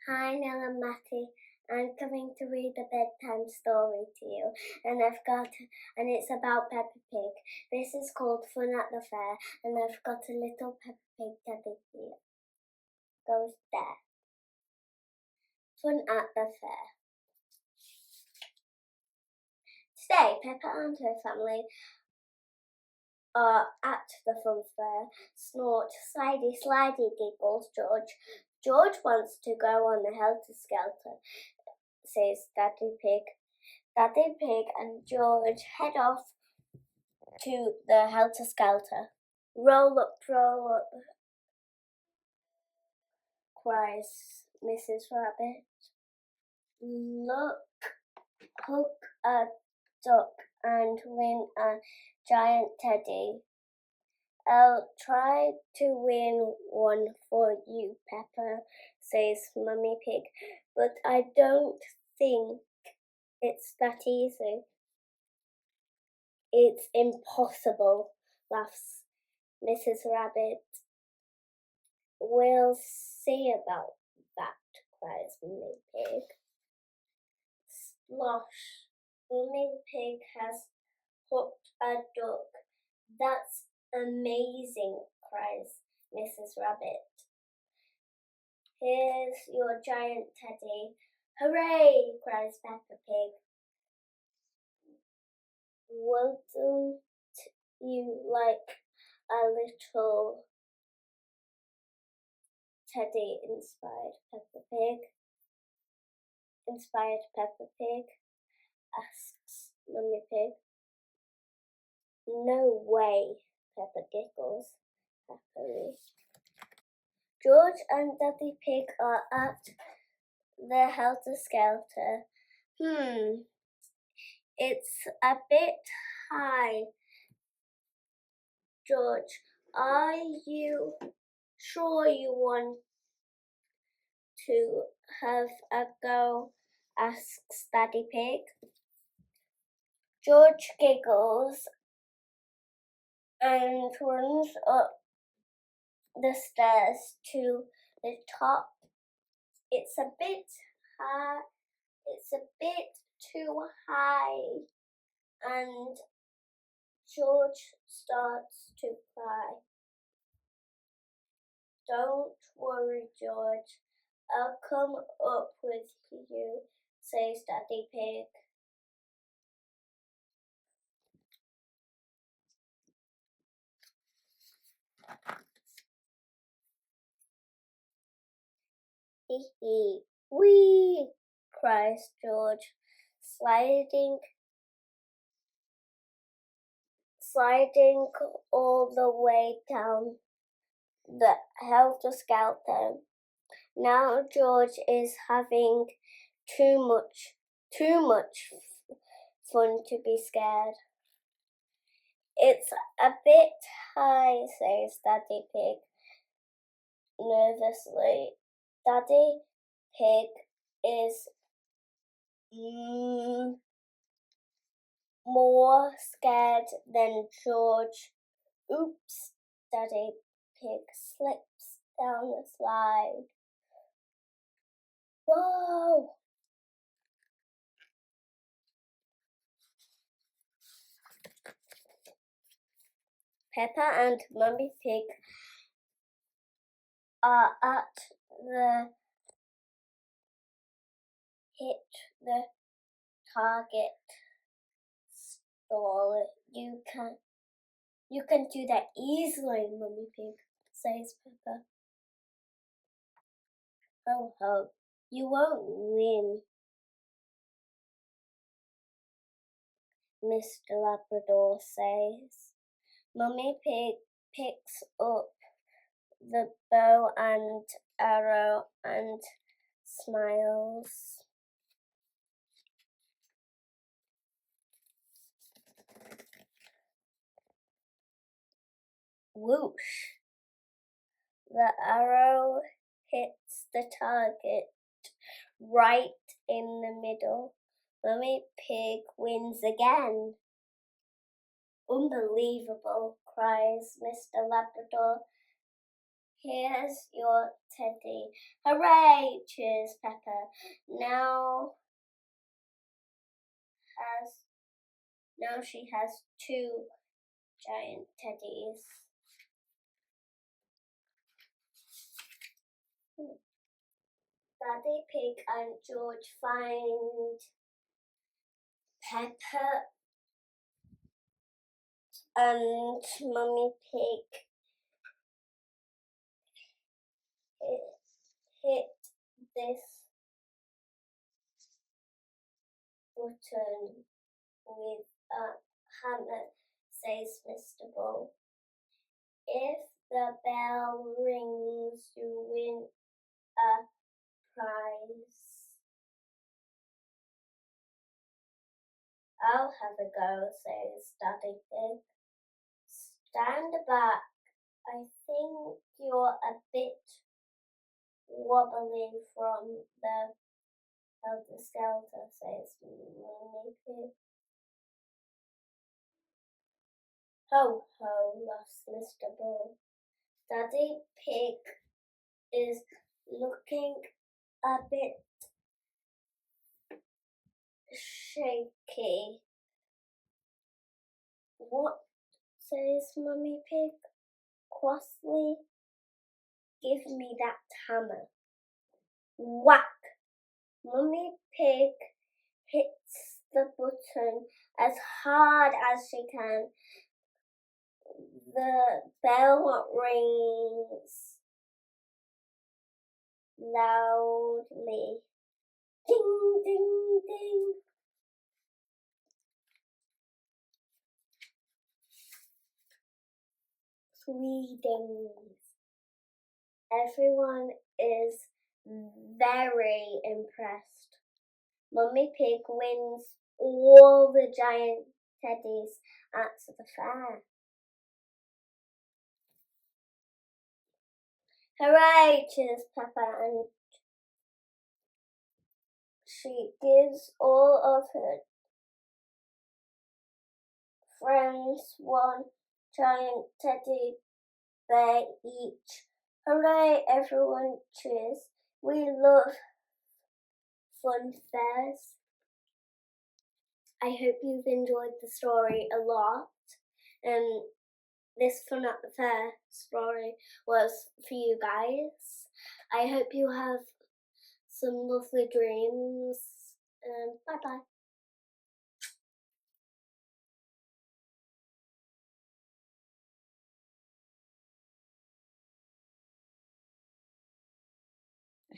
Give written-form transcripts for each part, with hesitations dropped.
Hi, Nell Mati. I'm coming to read a bedtime story to you, and it's about Peppa Pig. This is called Fun at the Fair, and I've got a little Peppa Pig teddy bear. Goes there. Fun at the Fair. Today, Peppa and her family are at the fun fair. Snort, slidey, slidey, giggles George. George wants to go on the helter-skelter, says Daddy Pig. Daddy Pig and George head off to the helter-skelter. Roll up, cries Mrs. Rabbit. Look, hook a duck and win a giant teddy. I'll try to win one for you, Peppa, says Mummy Pig, but I don't think it's that easy. It's impossible, laughs Mrs. Rabbit. We'll see about that, cries Mummy Pig. Slosh, Mummy Pig has hooked a duck. That's amazing, cries Mrs. Rabbit. Here's your giant teddy. Hooray, cries Peppa Pig. Wouldn't you like a little teddy? Inspired Peppa Pig asks Mummy Pig. No way, Peppa giggles happily. George and Daddy Pig are at the helter-skelter. It's a bit high. George, are you sure you want to have a go? Asks Daddy Pig. George giggles and runs up the stairs to the top. It's a bit high. It's a bit too high. And George starts to cry. Don't worry, George. I'll come up with you, says Daddy Pig. Hee hee. Whee! Cries George, sliding all the way down the helter-skelter. Now George is having too much fun to be scared. It's a bit high, says Daddy Pig nervously. Daddy Pig is more scared than George. Oops, Daddy Pig slips down the slide. Whoa! Peppa and Mummy Pig are at the hit the target stall. You can do that easily, Mummy Pig, says Peppa. Ho ho, you won't win, Mr. Labrador says. Mummy Pig picks up the bow and arrow and smiles. Whoosh! The arrow hits the target right in the middle. Mummy Pig wins again. Unbelievable, cries Mr. Labrador. Here's your teddy. Hooray! Cheers, Peppa. Now she has 2 giant teddies. Daddy Pig and George find Peppa and Mummy Pig hit this button with a hammer, says Mr. Bull. If the bell rings, you win a prize. I'll have a go, says Daddy Pig. Stand back. I think you're a bit wobbly from the helter-skelter, says Mummy Pig. Ho, ho, laughs Mr. Bull. Daddy Pig is looking a bit shaky. What, says Mummy Pig crossly. Give me that hammer. Whack! Mummy Pig hits the button as hard as she can. The bell rings loudly. Ding, ding, ding. 3 dings. Everyone is very impressed. Mummy Pig wins all the giant teddies at the fair. Hooray! Cheers Peppa, and she gives all of her friends 1 giant teddy bear each. Hooray! Everyone cheers. We love fun fairs. I hope you've enjoyed the story a lot. This Fun at the Fair story was for you guys. I hope you have some lovely dreams. Bye-bye.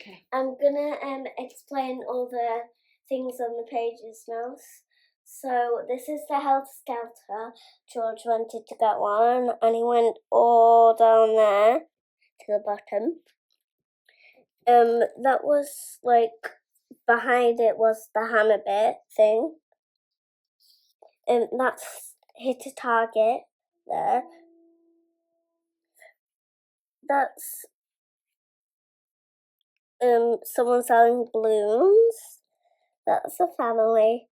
Okay. I'm gonna explain all the things on the pages now. So this is the helter-skelter. George wanted to get one, and he went all down there to the bottom. That was like behind it was the hammer bit thing. That's hit a target there. That's someone selling balloons. That's a family.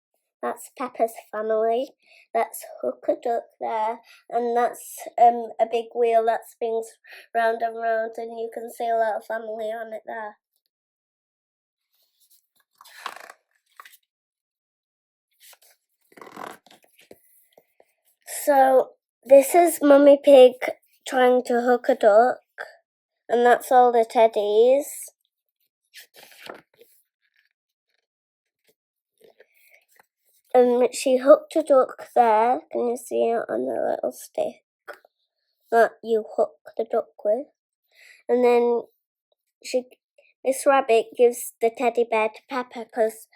That's Peppa's family. That's Hook a Duck there, and that's a big wheel that spins round and round, and you can see a little family on it there. So this is Mummy Pig trying to hook a duck, and that's all the teddies. She hooked a duck there. Can you see it on the little stick that you hook the duck with? And then Miss Rabbit gives the teddy bear to Peppa because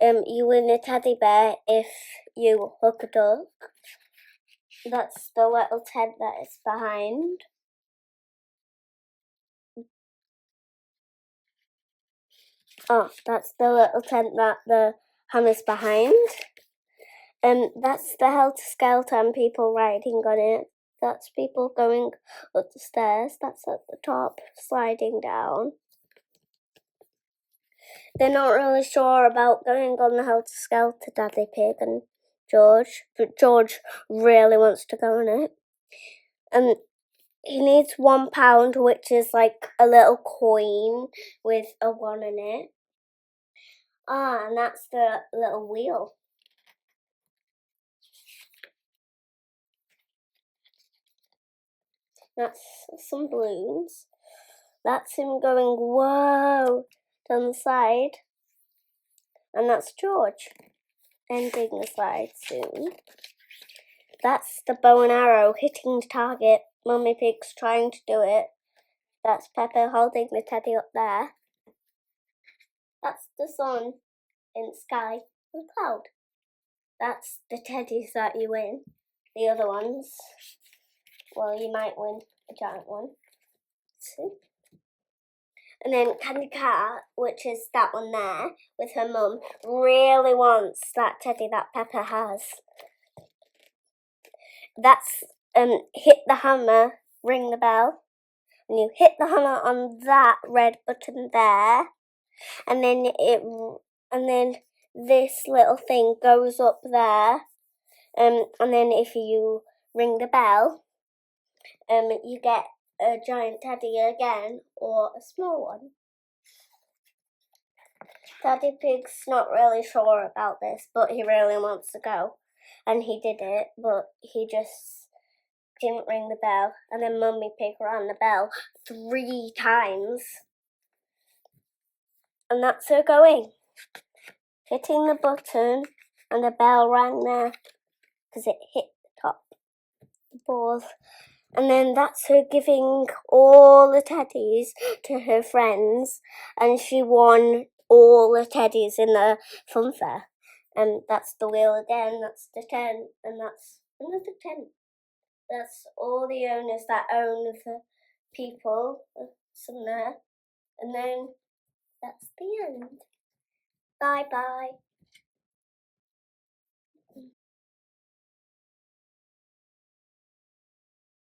you win a teddy bear if you hook a duck. That's the little tent that is behind. Oh, that's the little tent that the hammer's behind. That's the helter-skelter and people riding on it. That's people going up the stairs. That's at the top, sliding down. They're not really sure about going on the helter-skelter, Daddy Pig and George, but George really wants to go on it. he needs £1, which is like a little coin with a 1 in it. And that's the little wheel. That's some balloons. That's him going, whoa, down the slide. And that's George ending the slide soon. That's the bow and arrow hitting the target. Mummy Pig's trying to do it. That's Peppa holding the teddy up there. That's the sun in the sky with a cloud. That's the teddies that you win. The other ones, well, you might win a giant one. See? And then Candy Cat, which is that one there with her mum, really wants that teddy that Peppa has. That's hit the hammer, ring the bell, and you hit the hammer on that red button there, and then this little thing goes up there, and then if you ring the bell, you get a giant teddy again or a small one. Daddy Pig's not really sure about this, but he really wants to go, and he did it, but he just didn't ring the bell, and then Mummy Pig rang the bell 3 times, and that's her going, hitting the button, and the bell rang there, because it hit the top balls, and then that's her giving all the teddies to her friends, and she won all the teddies in the fun fair, and that's the wheel again, that's the 10, and that's another 10. That's all the owners that own the people, some there, and then that's the end. Bye bye.